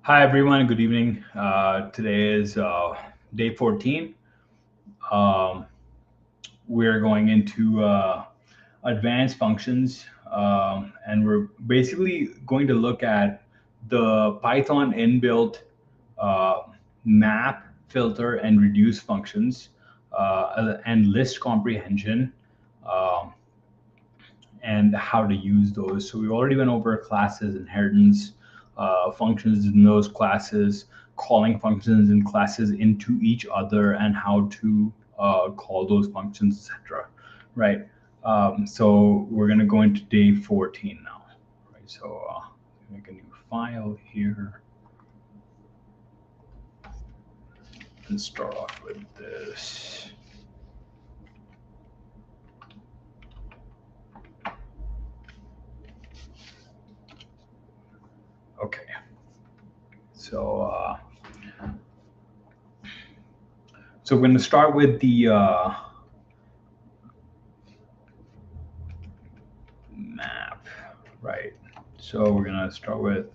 Hi, everyone. Good evening. Today is day 14. Um, we're going into advanced functions, and we're basically going to look at the Python inbuilt uh, map, filter, and reduce functions, and list comprehension. Um, and how to use those. So we already went over classes, inheritance, functions in those classes, calling functions and classes into each other, and how to call those functions, etc. Right. So we're going to go into day 14 now. Right. So make a new file here and start off with this. Okay. So we're going to start with the map, right? So we're going to start with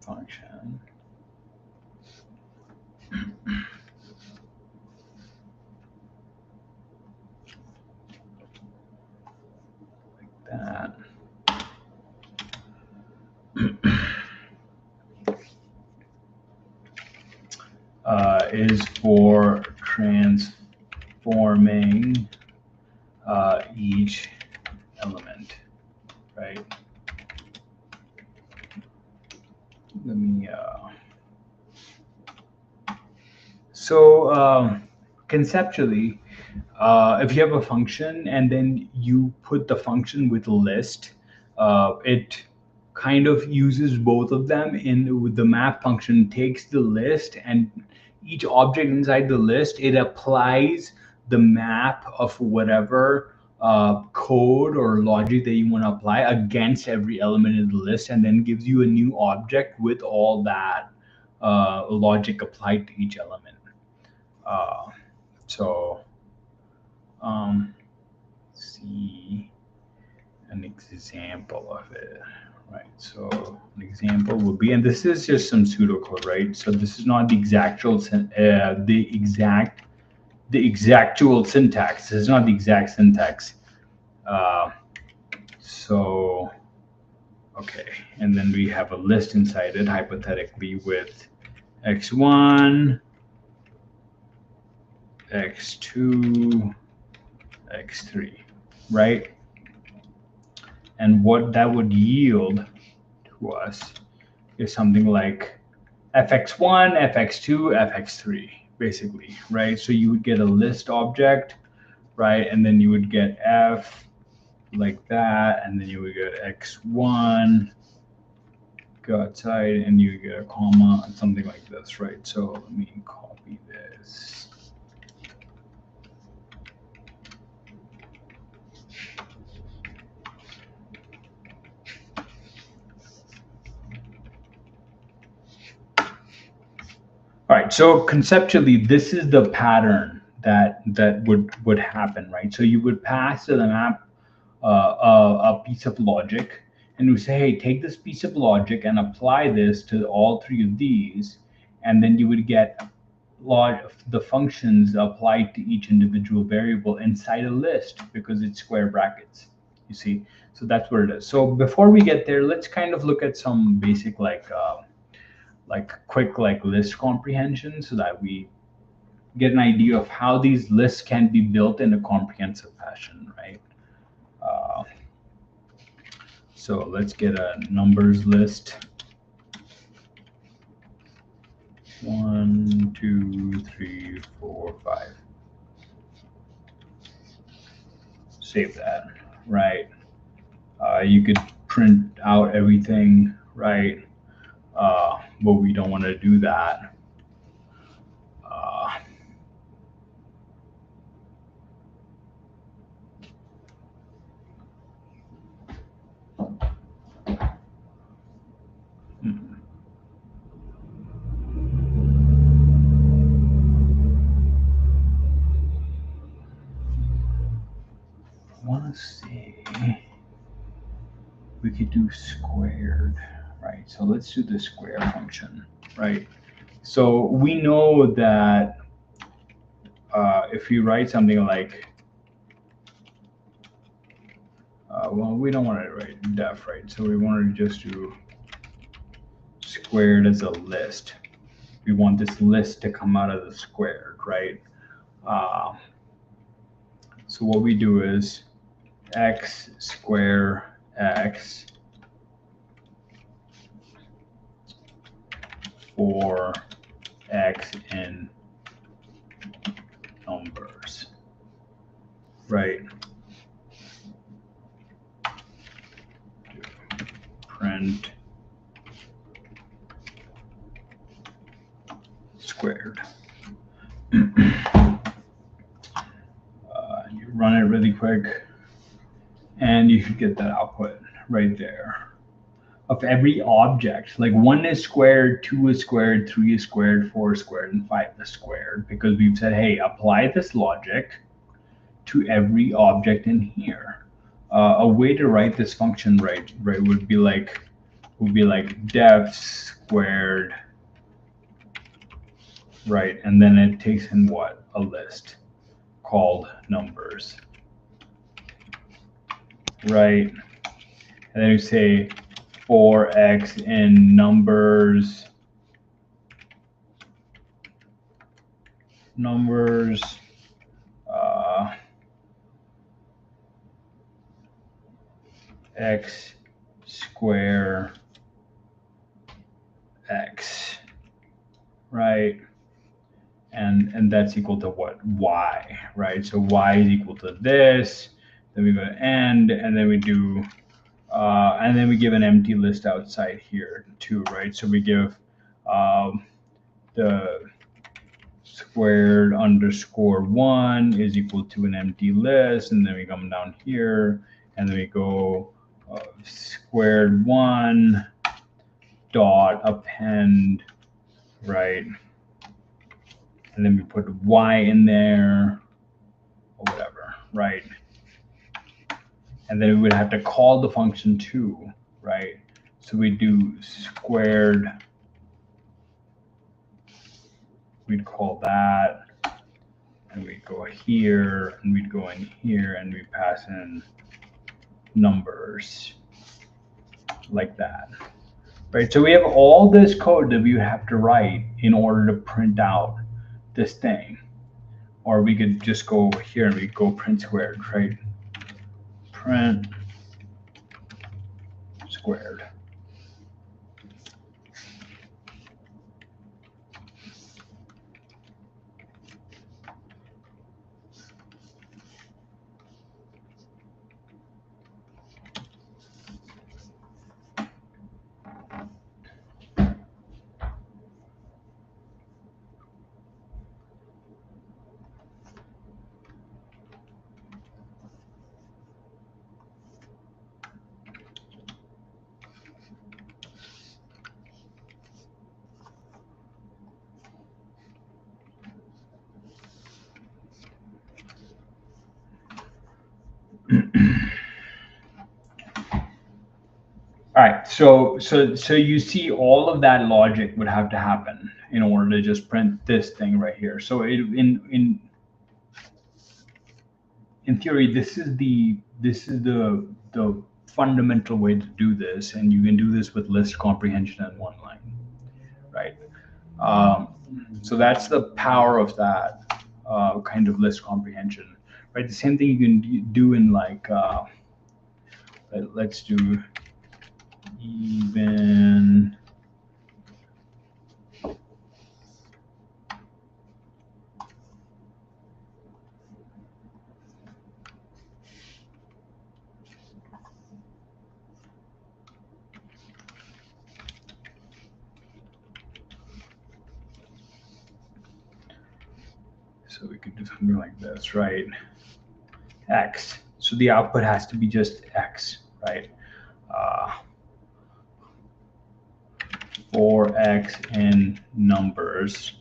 function. Like that. Is for transforming each element, right? Let me. Conceptually, if you have a function and then you put the function with a list, it kind of uses both of them. With the map function takes the list, and each object inside the list, it applies the map of whatever code or logic that you want to apply against every element in the list, and then gives you a new object with all that logic applied to each element. Uh, so see an example of it, right? So an example would be, and this is just some pseudocode, right? So this is not the exactual the exactual syntax. This is not the exact syntax. So okay, and then we have a list inside it, hypothetically, with x1, x2, x3, right? And what that would yield to us is something like fx1, fx2, fx3, basically, right? So you would get a list object, right? And then you would get f like that, and then you would get x1, go outside, and you get a comma, and something like this, right? So let me copy this. All right, so conceptually, this is the pattern that would happen, right? So you would pass to the map a piece of logic, and you say, hey, take this piece of logic and apply this to all three of these, and then you would get the functions applied to each individual variable inside a list because it's square brackets, you see? So that's what it is. So before we get there, let's kind of look at some basic quick list comprehension so that we get an idea of how these lists can be built in a comprehensive fashion, right? So let's get a numbers list. 1, 2, 3, 4, 5. Save that, right? You could print out everything, right? But we don't want to do that. I want to see. we could do squared, right? So let's do the square function, right? So we know that if you write something like, well, we don't want to write def, right? So we want to just do squared as a list. We want this list to come out of the squared, right? So what we do is x square x for x in numbers, right? Print squared. You run it really quick, and you should get that output right there of every object. Like 1 is squared, 2 is squared, 3 is squared, 4 is squared, and 5 is squared, because we've said, hey, apply this logic to every object in here. A way to write this function right would be like def squared, right? And then it takes in what? A list called numbers, right? And then you say for x in numbers, x square x, right? And that's equal to what? Y, right? So y is equal to this. Then we go to end, and then we do, and then we give an empty list outside here too, right? So we give the squared underscore 1 is equal to an empty list, and then we come down here, and then we go squared 1 dot append, right? And then we put y in there, or whatever, right? And then we would have to call the function too, right? So we do squared, we'd call that, and we'd go here, and we'd go in here, and we pass in numbers, like that, right? So we have all this code that we have to write in order to print out this thing. Or we could just go over here and we go print squared, right? Print squared. All right, so you see all of that logic would have to happen in order to just print this thing right here. So in theory, this is the fundamental way to do this, and you can do this with list comprehension in one line, right? So that's the power of that kind of list comprehension, right? The same thing you can do in like let's do even so we could do something like this, right? X. So the output has to be just X, right? For X in numbers.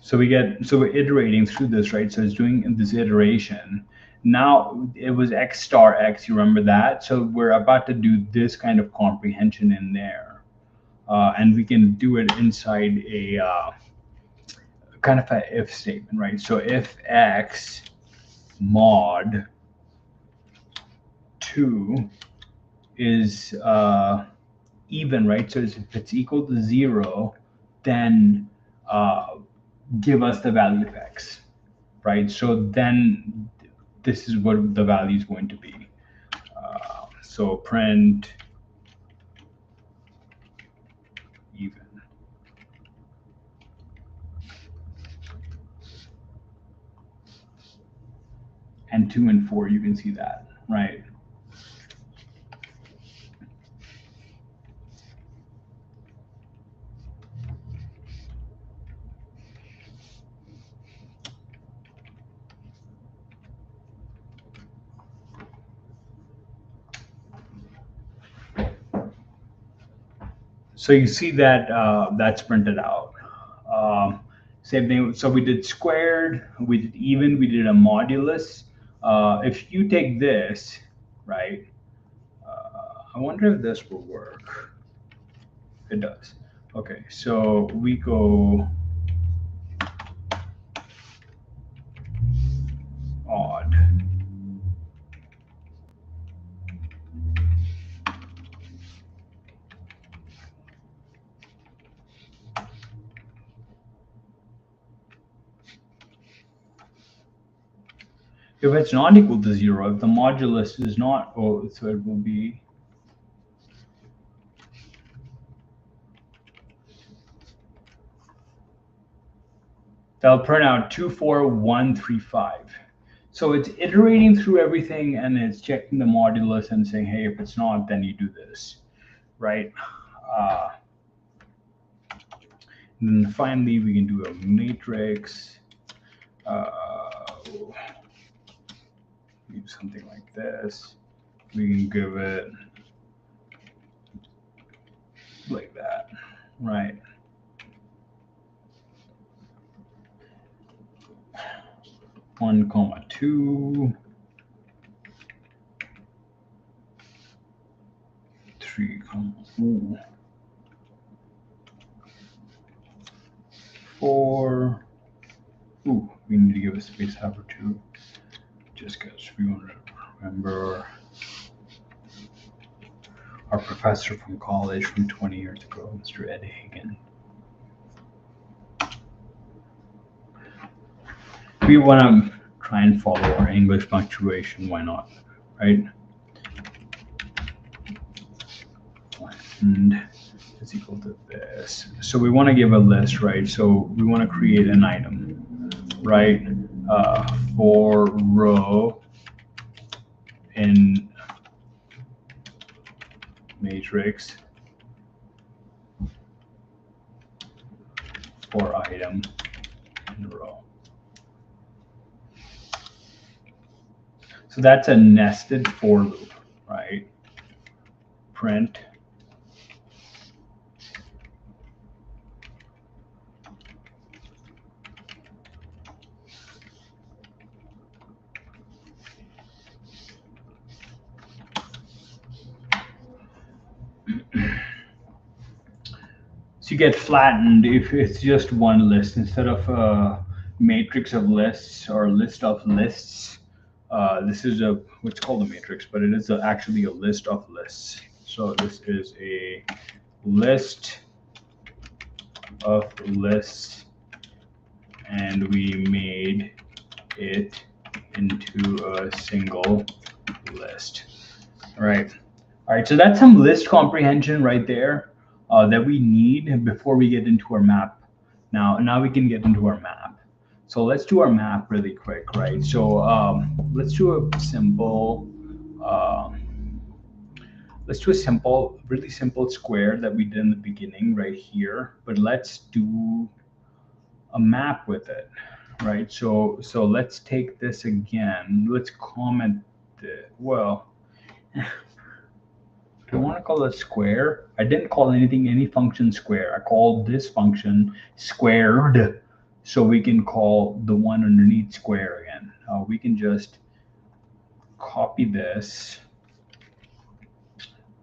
So we're iterating through this, right? So it's doing this iteration, Now it was x star x, you remember that? So we're about to do this kind of comprehension in there. And we can do it inside a kind of an if statement, right? So if x mod 2 is even, right? So if it's equal to 0, then give us the value of x, right? So then this is what the value is going to be. So print even. And 2 and 4, you can see that, right? So you see that that's printed out. Same thing. So we did squared, we did even, we did a modulus. If you take this, right? I wonder if this will work. It does. Okay, so we go odd. If it's not equal to 0, if the modulus is not, oh, so it will be that'll print out 24135. So it's iterating through everything and it's checking the modulus and saying, hey, if it's not, then you do this, right? And then finally, we can do a matrix. Do something like this. We can give it like that, right? One comma two, 3 comma 4. Ooh, we need to give a space after 2, just because we want to remember our professor from college from 20 years ago, Mr. Ed Hagen. We want to try and follow our English punctuation, why not, right? And it's equal to this. So we want to give a list, right? So we want to create an item, right? For row in matrix for item in row. So that's a nested for loop, right? Print so you get flattened if it's just one list instead of a matrix of lists or a list of lists. This is what's called a matrix, but it is actually a list of lists. So this is a list of lists, and we made it into a single list. All right. So that's some list comprehension right there that we need before we get into our map. Now we can get into our map. So let's do our map really quick, right? So let's do a simple, really simple square that we did in the beginning right here. But let's do a map with it, right? So let's take this again. Let's comment it. Well, I want to call it square. I didn't call any function square. I called this function squared, so we can call the one underneath square again. We can just copy this,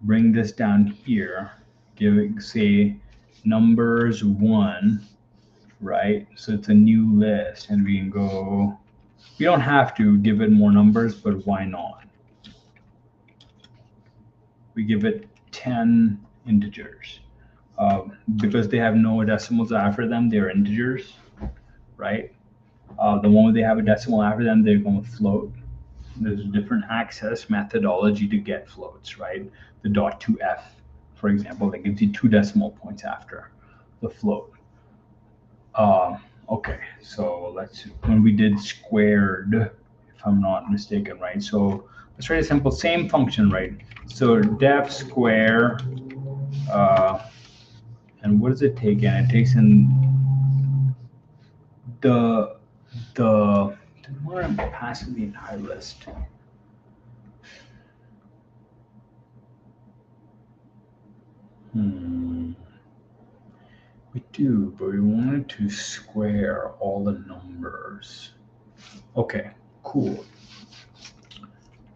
bring this down here, give it, say, numbers 1, right? So it's a new list, and we can go, we don't have to give it more numbers, but why not? We give it 10 integers. Because they have no decimals after them, they're integers, right? The moment they have a decimal after them, they're going to float. There's a different access methodology to get floats, right? The .2f, for example, that gives you 2 decimal points after the float. Okay, so when we did squared, if I'm not mistaken, right? So let's write a simple, same function, right? So def square, and what does it take in? It takes in the where I'm passing the entire list. We do, but we wanted to square all the numbers. Okay, cool. I'm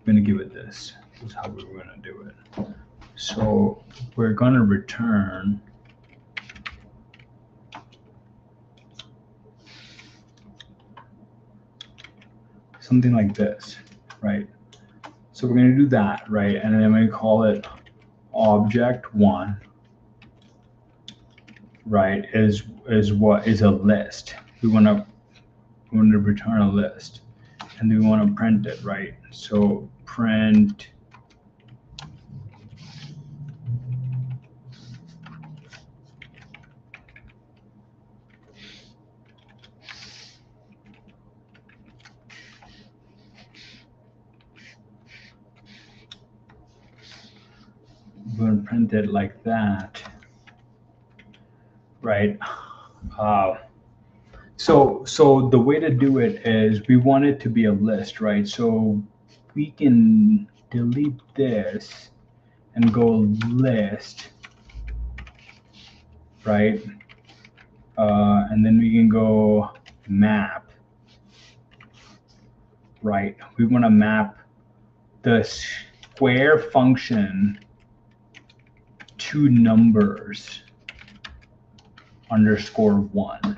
gonna give it this. This is how we're gonna do it. So we're gonna return something like this, right? So we're gonna do that, right? And then we call it object1, right? Is what is a list. We want to return a list, and we want to print it, right? So print we're going to print it like that, right? So the way to do it is we want it to be a list, right? So we can delete this and go list, right? And then we can go map, right? We want to map the square function to numbers _1.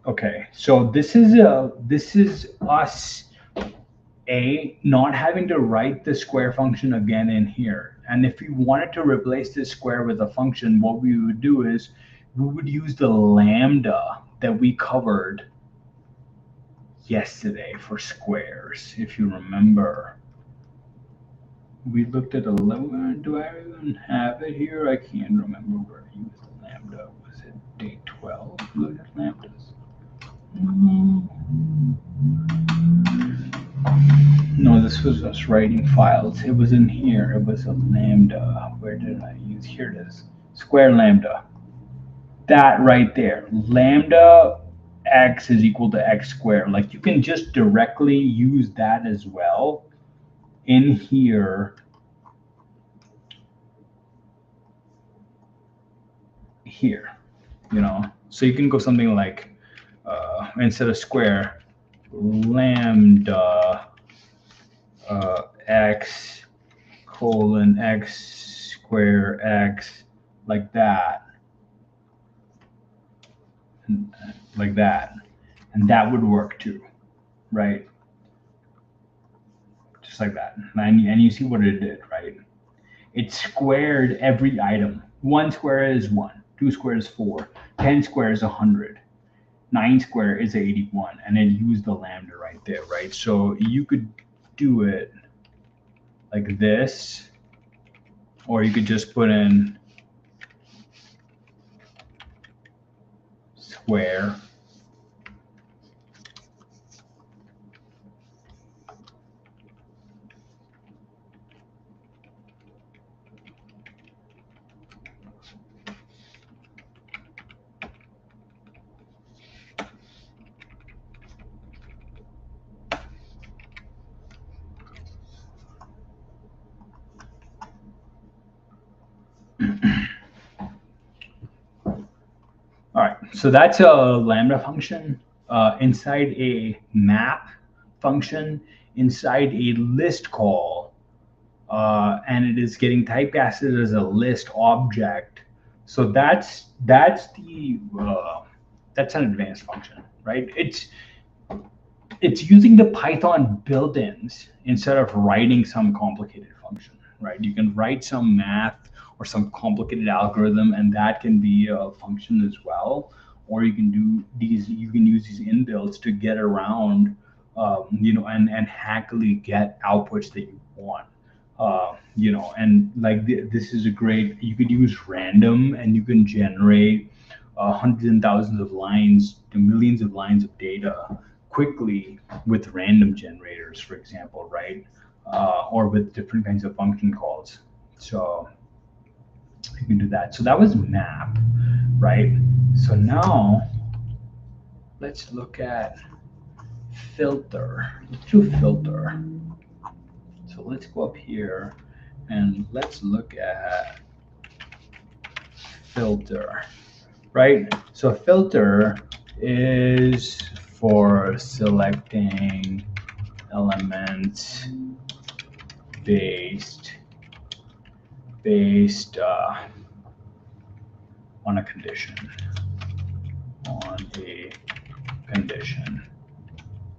Okay, so this is us not having to write the square function again in here. And if we wanted to replace this square with a function, what we would do is we would use the lambda that we covered yesterday for squares. If you remember, we looked at 11. Do I even have it here? I can't remember where I used the lambda. Was it day 12? Look at lambdas. No, this was us writing files. It was in here. It was a lambda. Where did I use? Here it is. Square lambda. That right there. Lambda x is equal to x squared. Like, you can just directly use that as well in here. Here, you know. So you can go something like instead of square, lambda x colon x square x, like that, and like that, and that would work too, right? Just like that, and you see what it did, right? It squared every item. 1 square is 1, 2 square is 4, 10 square is 100, 9 square is 81, and it used the lambda right there, right? So you could do it like this, or you could just put in square, all right, so that's a lambda function inside a map function inside a list call, and it is getting typecasted as a list object. So that's an advanced function, right? It's using the Python built-ins instead of writing some complicated function, right? You can write some math or some complicated algorithm, and that can be a function as well. Or you can do these. You can use these inbuilts to get around, and hackily get outputs that you want. And like this is a great. You could use random, and you can generate hundreds and thousands of lines to millions of lines of data quickly with random generators, for example, right? Or with different kinds of function calls. So you can do that. So that was map, right? So now let's look at filter. Let's do filter. So let's go up here and let's look at filter, right? So filter is for selecting elements based on a condition.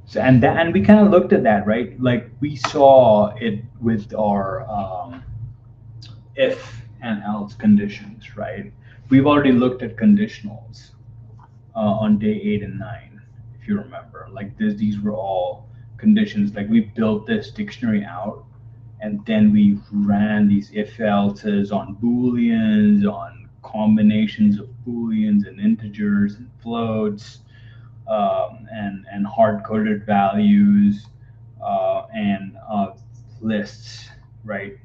So and we kind of looked at that, right? Like we saw it with our if and else conditions, right? We've already looked at conditionals on day 8 and 9, if you remember. Like these were all conditions. Like we built this dictionary out, and then we ran these if else's on booleans, on combinations of booleans and integers and floats, and hard-coded values, and lists, right?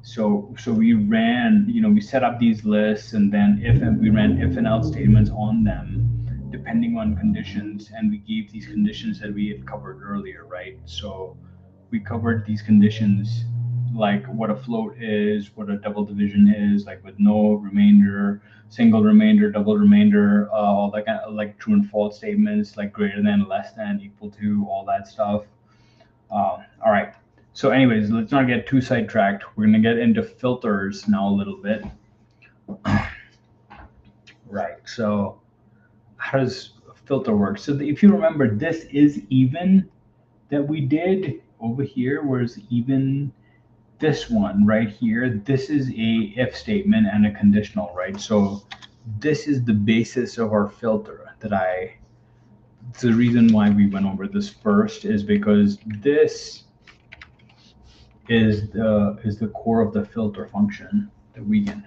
So we ran, we set up these lists, and then we ran if and else statements on them, depending on conditions, and we gave these conditions that we had covered earlier, right? So we covered these conditions, like what a float is, what a double division is, like with no remainder, single remainder, double remainder, all that kind of like true and false statements, like greater than, less than, equal to, all that stuff. All right. So anyways, let's not get too sidetracked. We're going to get into filters now a little bit. Right. So how does filter work? So if you remember, this is even that we did over here, whereas even this one right here, this is a if statement and a conditional, right? So this is the basis of our filter the reason why we went over this first is because this is the core of the filter function that we can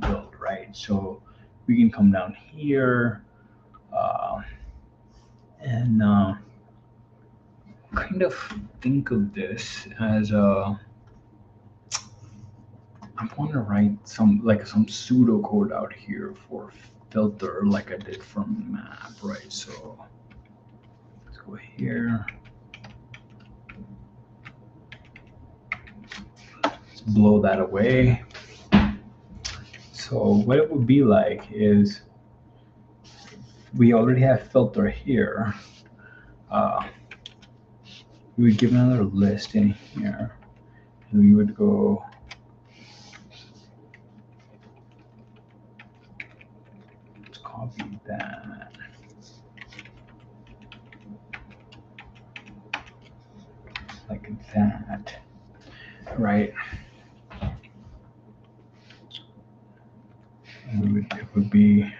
build, right? So we can come down here and kind of think of this as I want to write some pseudo code out here for filter, like I did for map, right? So let's go here. Let's blow that away. So what it would be like is we already have filter here. We would give another list in here, and we would go copy that. Like that, right? And it would be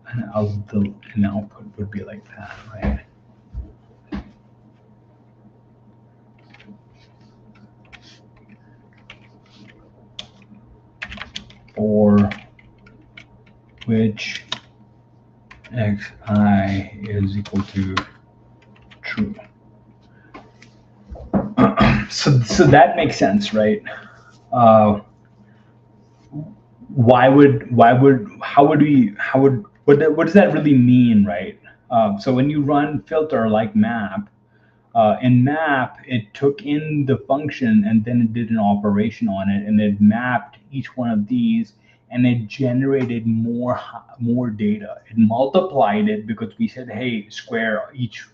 an output would be like that, right? For which xi is equal to true. So that makes sense, right? What does that really mean, right? So when you run filter like map, in map, it took in the function and then it did an operation on it, and it mapped each one of these and it generated more data. It multiplied it because we said, hey, square each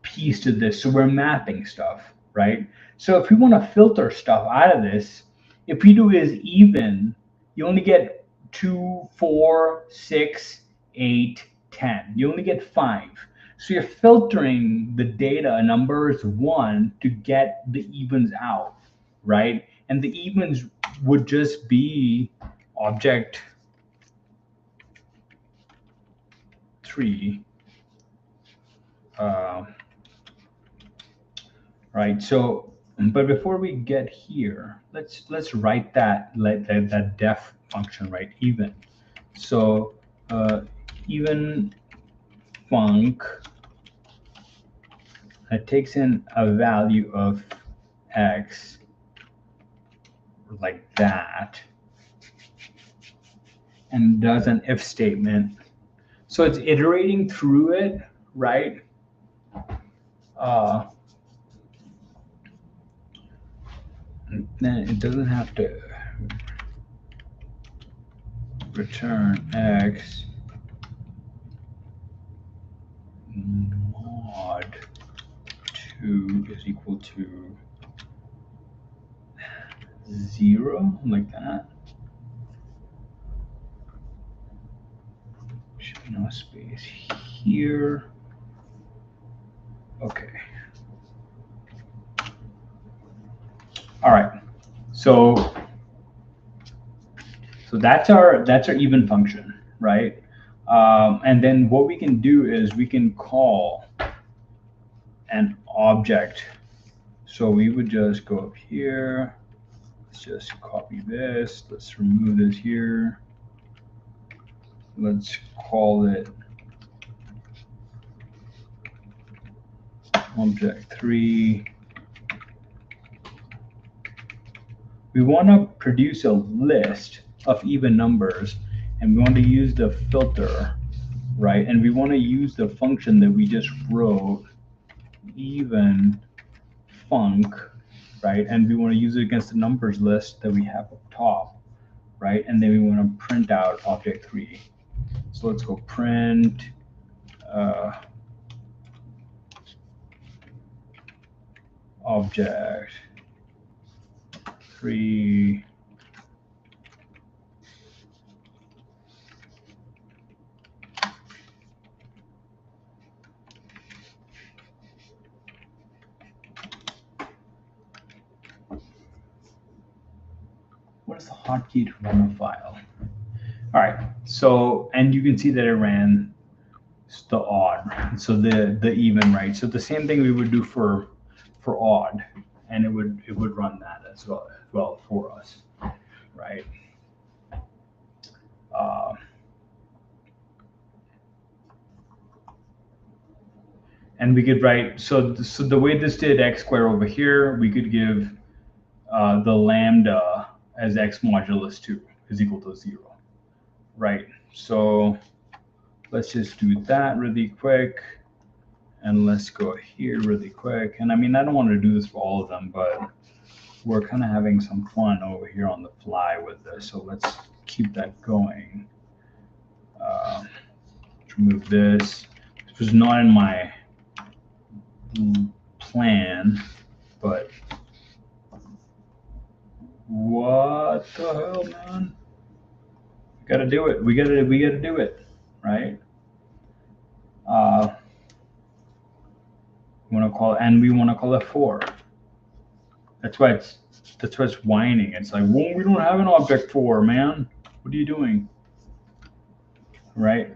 piece to this. So we're mapping stuff, right? So if we want to filter stuff out of this, if we do is even, you only get 2, 4, 6, 8, 10. You only get 5. So you're filtering the data numbers 1 to get the evens out, right? And the evens would just be object 3. Right. So, but before we get here, let's write that def function, right? Even. So even func that takes in a value of x like that and does an if statement. So it's iterating through it, right? Then it doesn't have to return x mod 2 is equal to 0, like that. Should be no space here. Okay. All right. So that's our even function, right? And then what we can do is we can call an object. So we would just go up here. Let's just copy this. Let's remove this here. Let's call it object 3. We want to produce a list of even numbers, and we want to use the filter, right? And we want to use the function that we just wrote, even func, right? And we want to use it against the numbers list that we have up top, right? And then we want to print out object 3. So let's go print object 3 what is the hotkey to run a file? All right, so, and you can see that it ran the odd, so the even, right? So the same thing we would do for odd, and it would run that as well for us, right? And we could write, so the way this did x squared over here, we could give the lambda as x modulus 2 is equal to 0, right? So let's just do that really quick. And let's go here really quick. And I mean, I don't want to do this for all of them, but we're kind of having some fun over here on the fly with this. So let's keep that going. Let's remove this. This was not in my plan, but what the hell, man? We gotta do it. We gotta do it, right? We want to call it 4. That's why it's whining. It's like, well, we don't have an object 4, man. What are you doing? Right?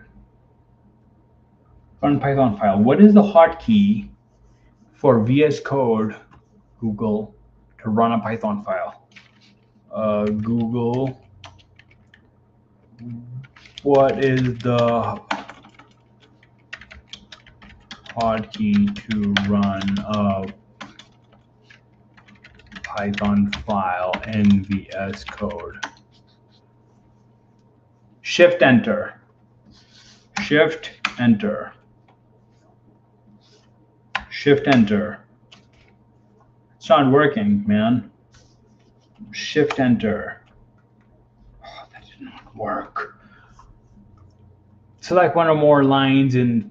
Run Python file. What is the hotkey for VS Code, Google, to run a Python file? Google. What is the hotkey to run a Python file in VS Code? Shift enter. Shift enter. Shift enter. It's not working, man. Shift enter. work. Select one or more lines and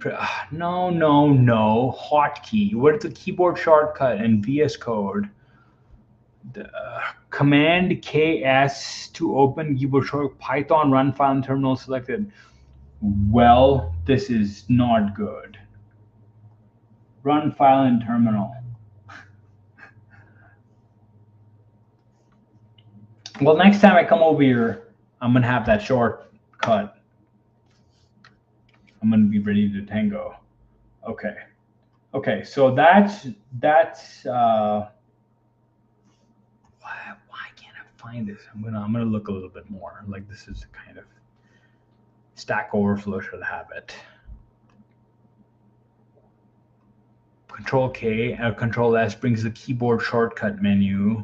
no hotkey. What is the keyboard shortcut in VS Code? Command KS to open keyboard shortcut. Python run file and terminal selected. Well, this is not good. Run file and terminal. Well, next time I come over here, I'm gonna have that shortcut. I'm gonna be ready to tango. Okay. Okay, so that's why can't I find this? I'm gonna look a little bit more. Like this is kind of Stack Overflow should have it. Control K, Control S brings the keyboard shortcut menu.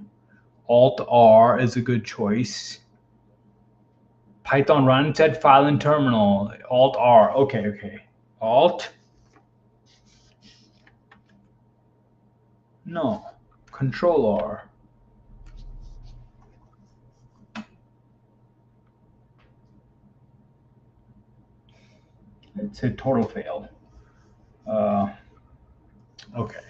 Alt R is a good choice. Python run set file and terminal. Alt R. Okay. Alt. No. Control R. It's a total fail. Okay.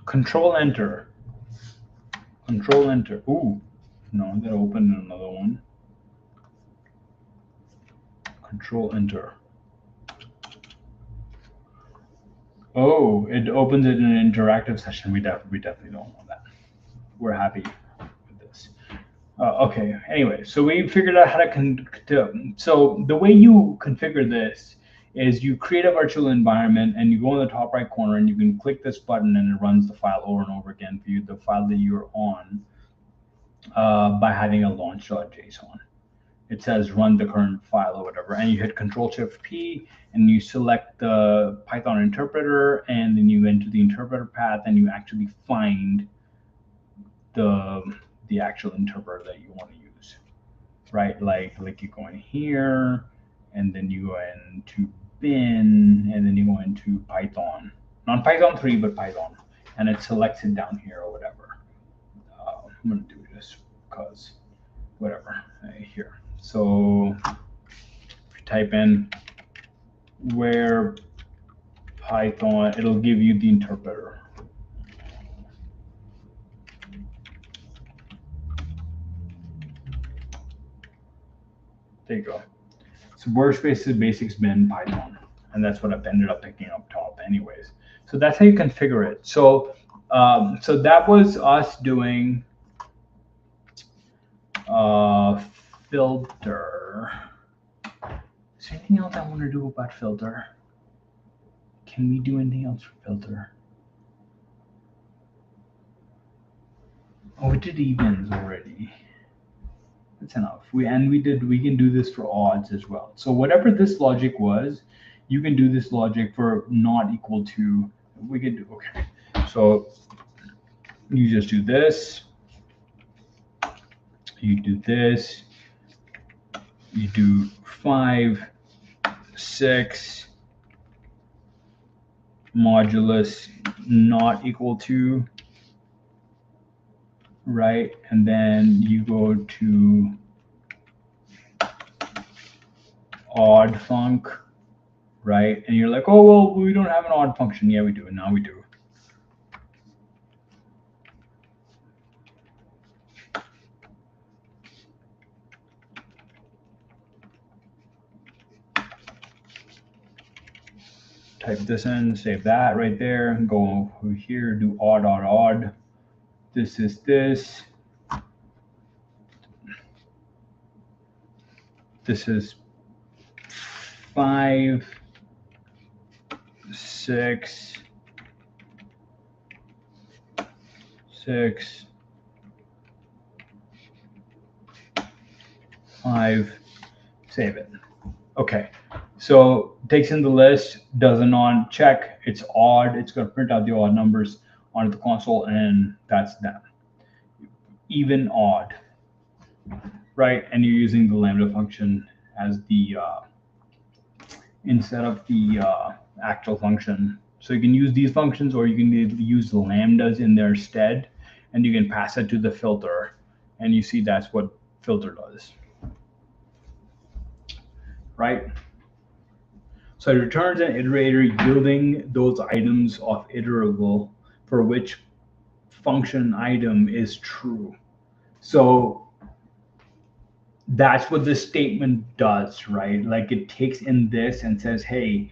Control Enter. Control Enter. Ooh, no, that opened another one. Control Enter. Oh, it opens it in an interactive session. We definitely don't want that. We're happy with this. Okay. Anyway, so we figured out how to so the way you configure this is you create a virtual environment and you go in the top right corner and you can click this button and it runs the file over and over again for you, the file that you're on, by having a launch.json. It says run the current file or whatever, and you hit Control-Shift-P and you select the Python interpreter, and then you enter the interpreter path and you actually find the actual interpreter that you want to use, right? Like you go in here, and then you go into bin, and then you go into Python, not Python 3, but Python, and it selects it down here or whatever. I'm gonna do this because whatever, here. So if you type in where Python, it'll give you the interpreter. There you go. So workspace is basics bin Python, and that's what I've ended up picking up top anyways. So that's how you configure it. So so that was us doing filter. Is there anything else I want to do about filter? Can we do anything else for filter? Oh, we did evens already. That's enough. We can do this for odds as well. So whatever this logic was, you can do this logic for not equal to. We can do okay. So you just do this. You do this. You do 5, 6 modulus not equal to, right? And then you go to odd func, right? And you're like, oh, well, we don't have an odd function. Yeah, we do. Now we do. Type this in, save that right there, and go over here, do odd, odd, odd. This is this. This is 5, 6, 6, 5, save it. Okay, so takes in the list, does a non check, it's odd, it's going to print out the odd numbers onto the console, and that's that. Even, odd. right? And you're using the lambda function as the instead of the actual function. So you can use these functions, or you can use the lambdas in their stead, and you can pass it to the filter, and you see that's what filter does, right? So it returns an iterator yielding those items of iterable for which function item is true. So that's what this statement does, right? Like it takes in this and says, hey,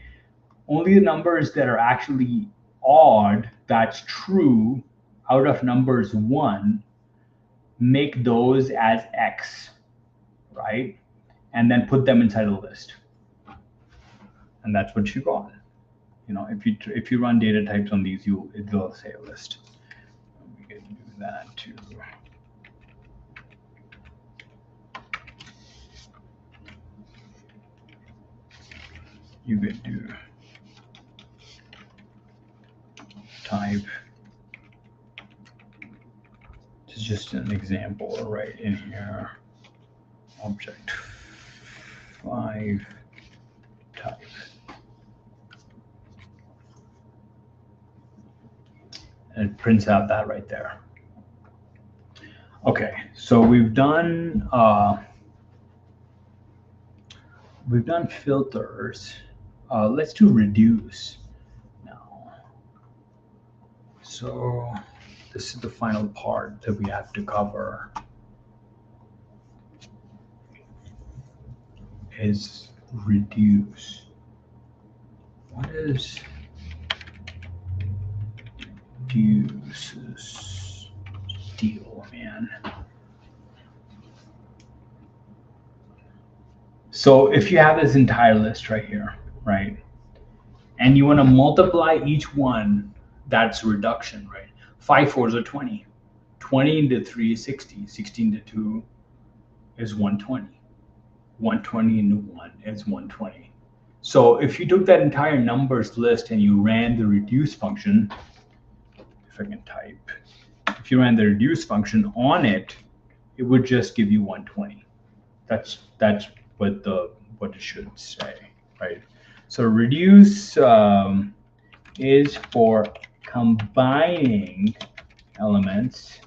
only the numbers that are actually odd, that's true, out of numbers 1, make those as X, right? And then put them inside a list. And that's what you got. You know, if you run data types on these, it'll say a list. We can do that too. You could do type. This is just an example right in here. Object 5 type. And it prints out that right there. Okay, so we've done filters. Let's do reduce now. So this is the final part that we have to cover. Is reduce. What is reduces deal, man? So if you have this entire list right here, right, and you want to multiply each one, that's reduction, right? 5 4s are 20. 20 into 3 is 60. 60 into 2 is 120. 120 into 1 is 120. So if you took that entire numbers list and you ran the reduce function, if I can type, if you ran the reduce function on it, it would just give you 120. That's what it should say, right? So reduce is for combining elements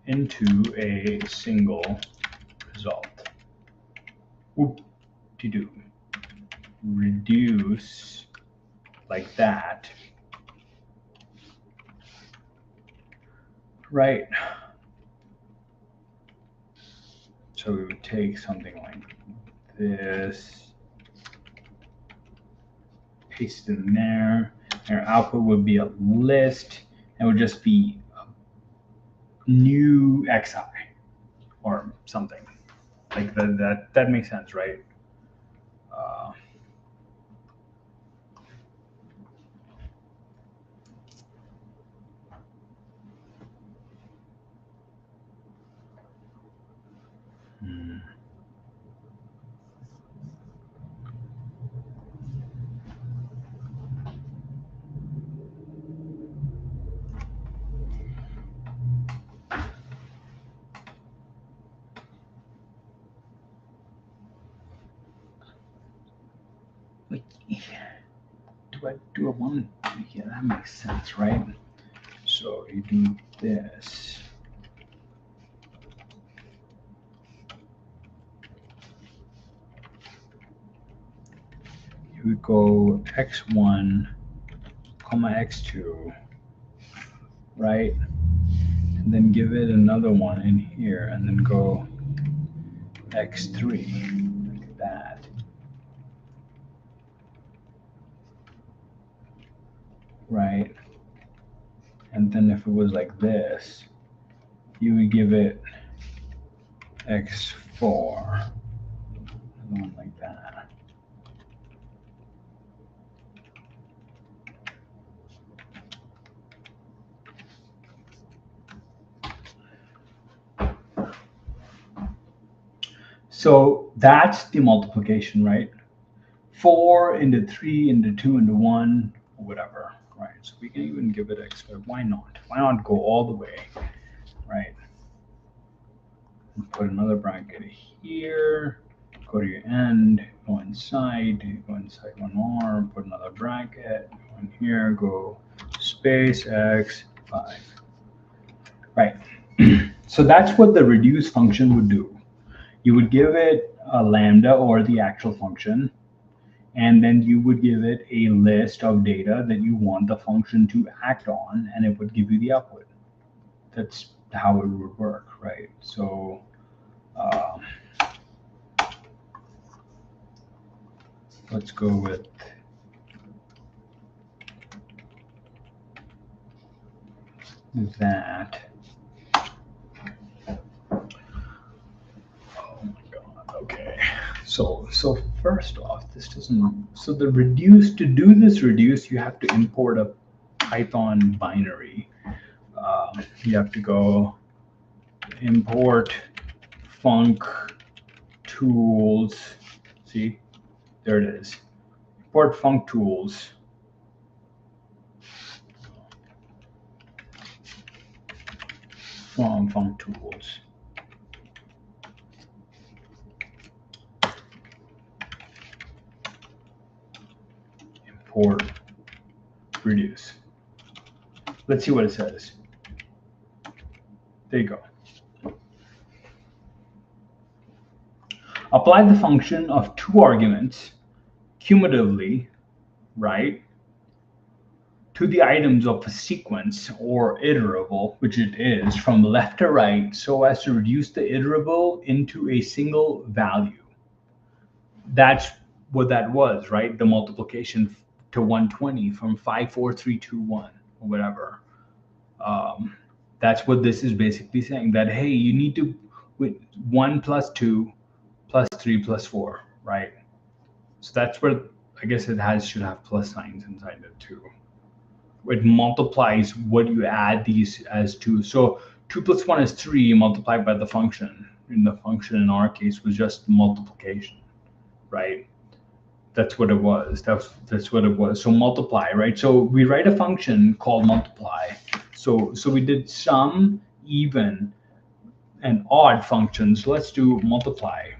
into a single result. Whoop-de-doo. Reduce like that, right? So we would take something like this, paste it in there, and our output would be a list, and it would just be new xi or something like that. That makes sense, right? Do I want to? Yeah, that makes sense, right? So you do this. You would go x1, comma x2, right? And then give it another one in here, and then go x3, like that. Right? And then if it was like this, you would give it x4, another one like that. So that's the multiplication, right? 4 into 3 into 2 into 1, or whatever, right? So we can even give it x squared. Why not? Why not go all the way, right? And put another bracket here. Go to your end. Go inside. Go inside one more. Put another bracket. Go in here. Go space x 5. Right. So that's what the reduce function would do. You would give it a lambda or the actual function, and then you would give it a list of data that you want the function to act on, and it would give you the output. That's how it would work, right? So let's go with that. Oh my God. Okay. So first off, this doesn't. So the reduce, to do this reduce, you have to import a Python binary. You have to go import functools. See, there it is. Import functools. From functools. Import reduce. Let's see what it says. There you go. Apply the function of two arguments cumulatively, right, to the items of a sequence or iterable, which it is, from left to right, so as to reduce the iterable into a single value. That's what that was, right? The multiplication to 120 from 5, 4, 3, 2, 1, or whatever. That's what this is basically saying, that, hey, you need to, with 1 plus 2 plus 3 plus 4, right? So that's where I guess it should have plus signs inside it too. It multiplies what you add these as 2. So 2 plus 1 is 3 multiplied by the function. And the function in our case was just multiplication, right? That's what it was. That's what it was. So multiply, right? So we write a function called multiply. So we did sum, even, and odd functions. Let's do multiply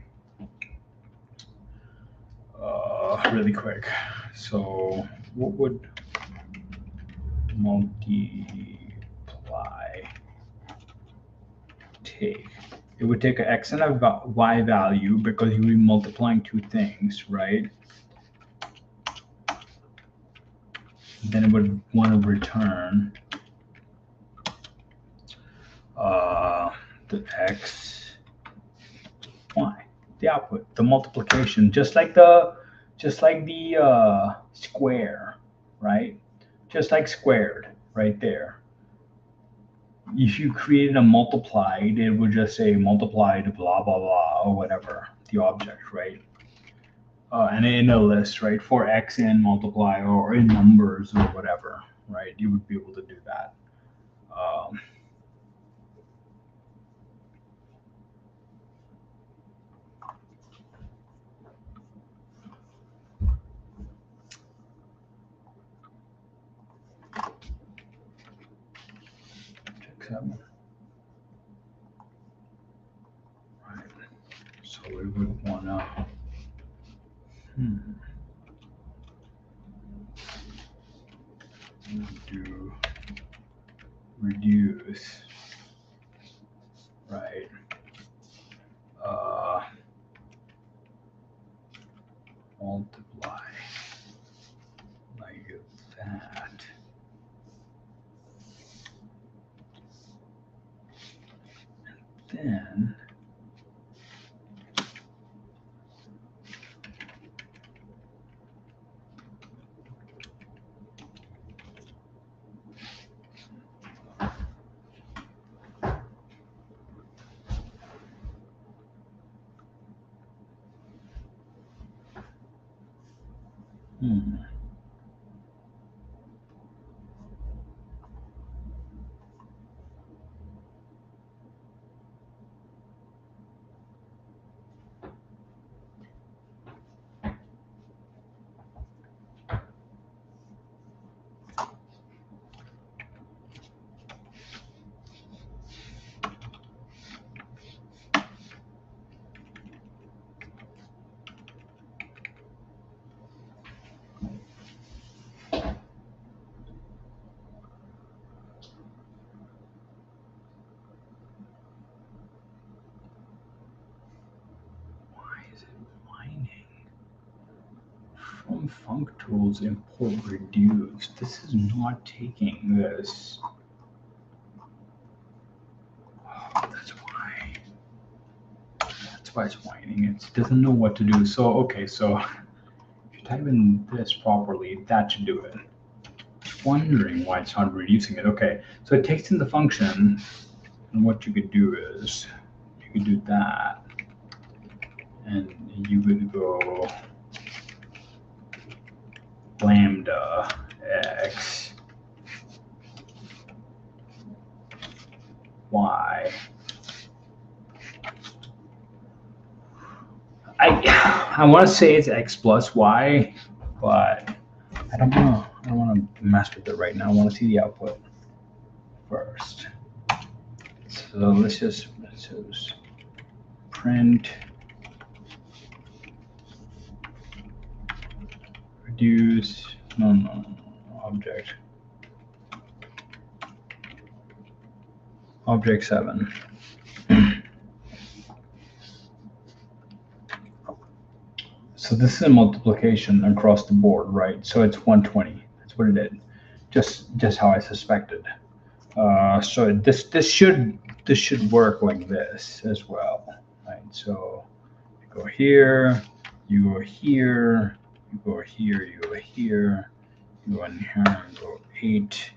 really quick. So what would multiply take? It would take an x and a y value because you would be multiplying two things, right? Then it would want to return the x, y, the output, the multiplication, just like the square, right? Just like squared, right there. If you created a multiplied, it would just say multiplied blah blah blah or whatever, the object, right? And in a list, right, for x in multiply or in numbers or whatever, right? You would be able to do that. Check 7. Right. So we would want to do reduce, right? Multiply like that. And then from functools import reduce. This is not taking this. Oh, that's why. That's why it's whining. It doesn't know what to do. So okay, so if you type in this properly, that should do it. Wondering why it's not reducing it. Okay, so it takes in the function, and what you could do is you could do that, and you would go lambda x y. I want to say it's x plus y, but I don't want to mess with it right now. I want to see the output first. So let's just print reduce object 7. So this is a multiplication across the board, right? So it's 120. That's what it did. Just how I suspected. So this should work like this as well, right? So you go here, you go here, you go here, you go here, you go in here, and go 8.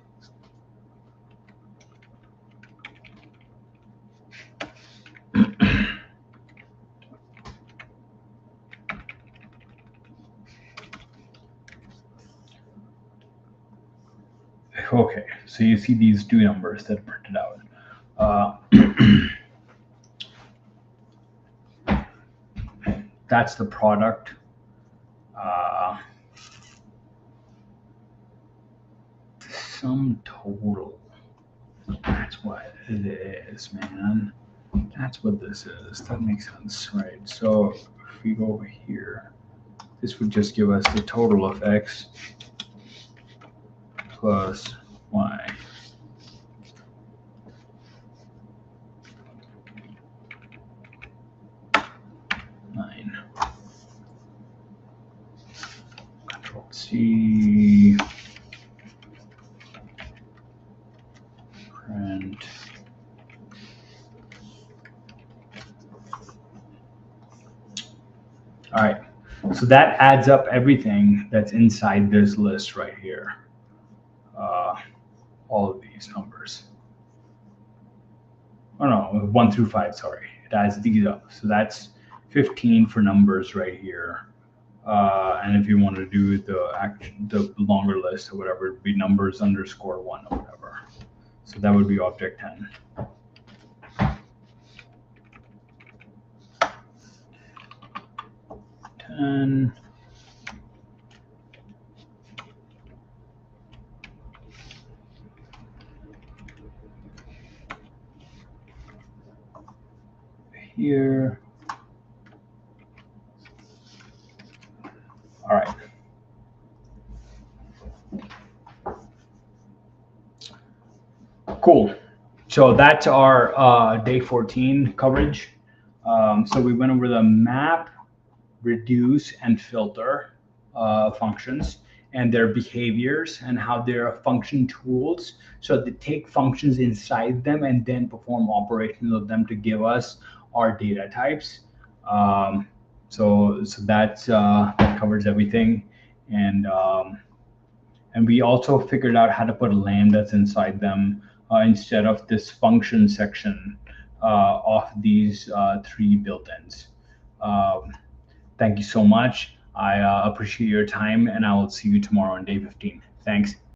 Okay, so you see these two numbers that are printed out. That's the product. Sum total. That's what it is, man. That's what this is. That makes sense, right? So if we go over here, this would just give us the total of x plus y. Control C, print. All right, so that adds up everything that's inside this list right here. All of these numbers. Oh no, 1 through 5, sorry. It adds these up. So that's 15 for numbers right here. And if you want to do the longer list or whatever, it'd be numbers underscore 1 or whatever. So that would be object 10. Here. All right. Cool. So that's our day 14 coverage. So we went over the map, reduce, and filter functions and their behaviors and how they're function tools. So they take functions inside them and then perform operations of them to give us our data types. So that covers everything. And we also figured out how to put lambdas inside them instead of this function section of these 3 built-ins. Thank you so much. I appreciate your time, and I will see you tomorrow on day 15. Thanks.